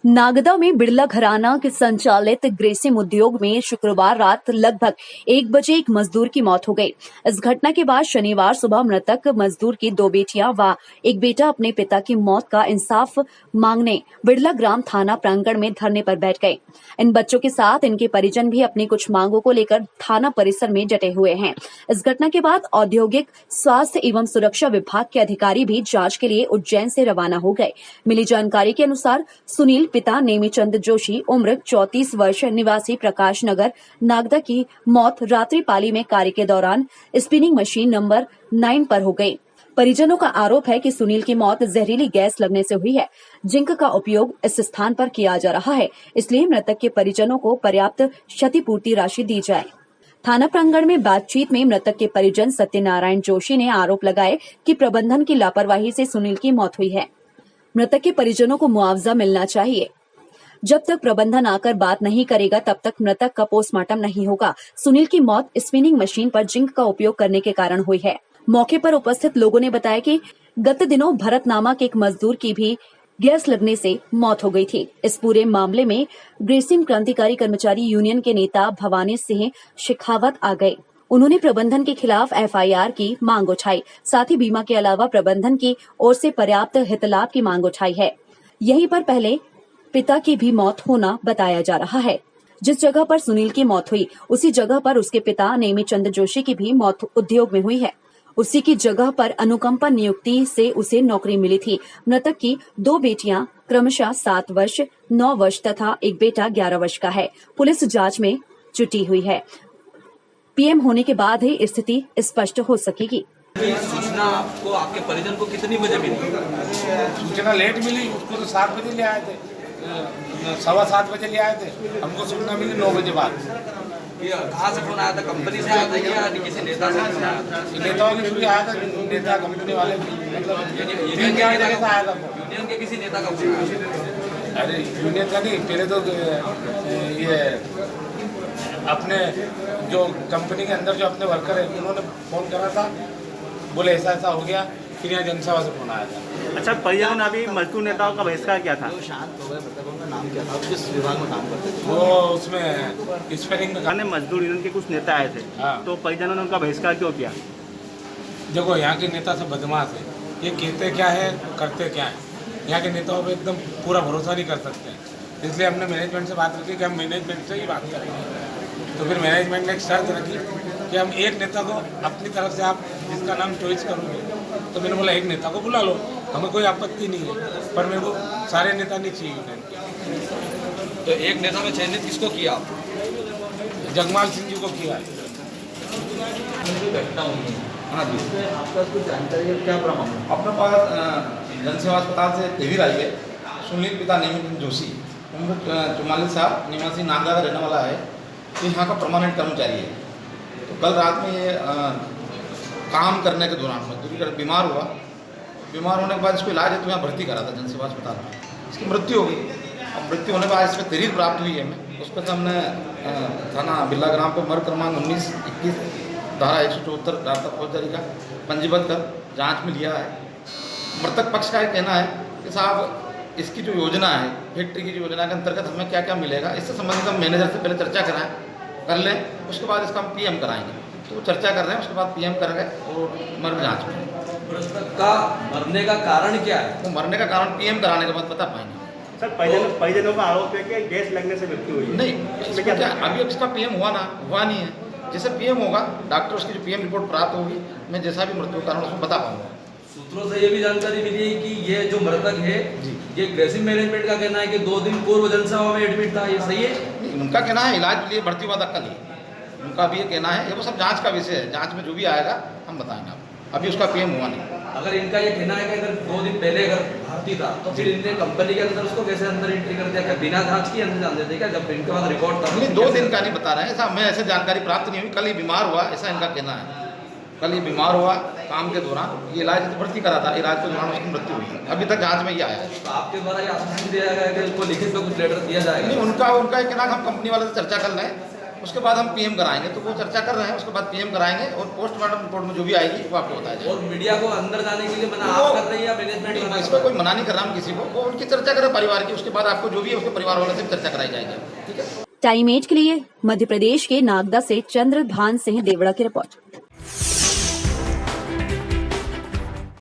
नागदा में बिड़ला घराना के संचालित ग्रेसिम उद्योग में शुक्रवार रात लगभग 1 बजे एक मजदूर की मौत हो गई। इस घटना के बाद शनिवार सुबह मृतक मजदूर की 2 बेटियां व एक बेटा अपने पिता की मौत का इंसाफ मांगने बिड़ला ग्राम थाना प्रांगण में धरने पर बैठ गए। इन बच्चों के साथ इनके परिजन भी अपनी कुछ मांगों को लेकर थाना परिसर में डटे हुए हैं। इस घटना के बाद औद्योगिक स्वास्थ्य एवं सुरक्षा विभाग के अधिकारी भी जांच के लिए उज्जैन से रवाना हो गए। मिली जानकारी के अनुसार सुनील पिता नेमीचंद जोशी उम्र 34 वर्ष निवासी प्रकाश नगर नागदा की मौत रात्रि पाली में कार्य के दौरान स्पिनिंग मशीन नंबर 9 पर हो गई। परिजनों का आरोप है कि सुनील की मौत जहरीली गैस लगने से हुई है। जिंक का उपयोग इस स्थान पर किया जा रहा है, इसलिए मृतक के परिजनों को पर्याप्त क्षतिपूर्ति राशि दी जाए। थाना प्रांगण में बातचीत में मृतक के परिजन सत्यनारायण जोशी ने आरोप लगाए कि प्रबंधन की लापरवाही से सुनील की मौत हुई है। मृतक के परिजनों को मुआवजा मिलना चाहिए। जब तक प्रबंधन आकर बात नहीं करेगा तब तक मृतक का पोस्टमार्टम नहीं होगा। सुनील की मौत स्पिनिंग मशीन पर जिंक का उपयोग करने के कारण हुई है। मौके पर उपस्थित लोगों ने बताया कि गत दिनों भरत नामक एक मजदूर की भी गैस लगने से मौत हो गई थी। इस पूरे मामले में ग्रेसिम क्रांतिकारी कर्मचारी यूनियन के नेता भवानी सिंह शेखावत आ गए। उन्होंने प्रबंधन के खिलाफ एफआईआर की मांग उठाई। साथ ही बीमा के अलावा प्रबंधन की ओर से पर्याप्त हितलाभ की मांग उठाई है। यहीं पर पहले पिता की भी मौत होना बताया जा रहा है। जिस जगह पर सुनील की मौत हुई उसी जगह पर उसके पिता नेमीचंद जोशी की भी मौत उद्योग में हुई है। उसी की जगह पर अनुकंपा नियुक्ति से उसे नौकरी मिली थी। मृतक की 2 बेटियां क्रमशः 7 वर्ष, 9 वर्ष तथा एक बेटा 11 वर्ष का है। पुलिस जांच में जुटी हुई है। पीएम होने के बाद ही स्थिति स्पष्ट हो सकेगी। सूचना आपको आपके परिजन को कितनी बजे मिली? सूचना लेट मिली, उसको तो 7 बजे ले आए थे, 7:15 बजे ले आए थे। हमको सूचना मिली 9 बजे बाद। कहाँ से फोन आया था? कंपनी से आया था या किसी नेता से फोन आया था? नेताओं के थ्रू आया था, नेता कंपनी वाले मतलब यूनियन के आया था। यूनियन के किसी नेता का फोन आया था? अरे यूनियन का नहीं, पहले तो ये अपने जो कंपनी के अंदर जो अपने वर्कर है उन्होंने फोन करा था, बोले ऐसा ऐसा हो गया। फिर यहाँ जनसभा से फोन आया था। अच्छा, परिजनों ने अभी मजदूर नेताओं का बहिष्कार किया था। शांत हो गए, मतलब उनका नाम क्या था? किस विभाग में काम करते थे? वो उसमें स्पेलिंग में मजदूर यूनियन के कुछ नेता आए थे। हाँ। तो परिजनों ने उनका बहिष्कार क्यों किया? देखो, यहाँ के नेता सब बदमाश है। ये कहते क्या है, करते क्या है। यहाँ के नेताओं पे एकदम पूरा भरोसा नहीं कर सकते हैं। इसलिए हमने मैनेजमेंट से बात रखी कि हम मैनेजमेंट से ही बात करेंगे। तो फिर मैनेजमेंट ने एक शर्त रखी कि हम एक नेता को अपनी तरफ से, आप जिसका नाम चॉइस करोगे। तो मैंने बोला एक नेता को बुला लो, हमें कोई आपत्ति नहीं है, पर मेरे को सारे नेता नहीं चाहिए यूनियन के। तो एक नेता में चयनित किसको किया आप? जगमाल सिंह जी को किया है। हाँ जी, आपका कुछ जानकारी है क्या? अपने पास जनसेवा अस्पताल से तहवीर आई है। सुनील पिता नेमीचंद जोशी उम्र 44 साल निवासी नागदा का रहने वाला है। तो यहाँ का परमानेंट कर्मचारी है। तो कल रात में ये काम करने के दौरान मजदूरी कर बीमार हुआ। बीमार होने के बाद इसको इलाज है तो यहाँ भर्ती करा था जनसेवा अस्पताल में। इसकी मृत्यु हो गई। अब मृत्यु होने के बाद इसमें तहरीर प्राप्त हुई है हमें। उस पर हमने थाना बिल्ला ग्राम पे मर्ग क्रमांक 19-21 धारा 174 रास्ता फौजदारी का पंजीबद्ध कर जांच में लिया है। मृतक पक्ष का ये कहना है कि साहब इसकी जो योजना है, फैक्ट्री की जो योजना के अंतर्गत हमें क्या क्या मिलेगा, इससे संबंधित हम मैनेजर से पहले चर्चा कर लें, उसके बाद इसका हम पीएम कराएंगे। तो वो चर्चा कर रहे हैं, उसके बाद पीएम करेंगे और मर्ग जाँच में। मृतक का मरने का कारण क्या है? वो मरने का कारण पीएम कराने के बाद बता पाएंगे। सर, परिजनों का आरोप है कि गैस लगने से मृत्यु हुई है। नहीं, इसमें क्या अभी इसका पीएम हुआ नहीं है। जैसे पीएम होगा, डॉक्टर उसकी जो पीएम रिपोर्ट प्राप्त होगी, मैं जैसा भी मृत्यु कारण उसमें बता पाऊंगा। सूत्रों से ये भी जानकारी मिली है कि ये जो मृतक है ये ग्रेसिम मैनेजमेंट का कहना है कि 2 दिन पूर्व जनसभा में एडमिट था। ये सही है? नहीं, उनका कहना है इलाज के लिए भर्ती हुआ था कल ही। उनका भी ये कहना है, ये वो सब जांच का विषय है। जांच में जो भी आएगा हम बताएंगे आपको। अभी उसका पीएम हुआ नहीं। अगर इनका ये कहना है कि अगर 2 दिन पहले अगर भर्ती था तो फिर इनने कंपनी के अंदर उसको कैसे अंदर एंट्री कर दिया? क्या बिना जांच के अंदर जान देते क्या? जब इनके पास रिकॉर्ड था। नहीं, 2 दिन का नहीं बता रहे हैं, ऐसा मैं ऐसे जानकारी प्राप्त नहीं हुई। कल ही बीमार हुआ, ऐसा इनका कहना है। कल ही बीमार हुआ काम के दौरान, ये इलाज तो भर्ती करा था, इलाज के दौरान उसकी मृत्यु हुई। अभी तक जांच में ये आया है। तो आपके द्वारा ये आश्वासन दिया गया कि उसको लिखित में कुछ लेटर दिया जाएगा? नहीं, उनका ये कहना है हम कंपनी वाले से चर्चा कर लें, उसके बाद हम पीएम कराएंगे। तो वो चर्चा कर रहे हैं, उसके बाद पीएम कराएंगे और पोस्टमार्टम रिपोर्ट में जो भी आएगी वो आपको बताया जाएगा। और मीडिया को अंदर जाने के लिए मना आप कर रहे हैं या मैनेजमेंट मना इसमें कोई मना नहीं कर रहा हम किसी को, वो उनकी चर्चा करें परिवार की, उसके बाद आपको जो भी है उसके परिवार वालों से चर्चा कराई जाएगी। ठीक है। टाइम 8 के लिए मध्य प्रदेश के नागदा से चंद्रभान सिंह देवड़ा की रिपोर्ट।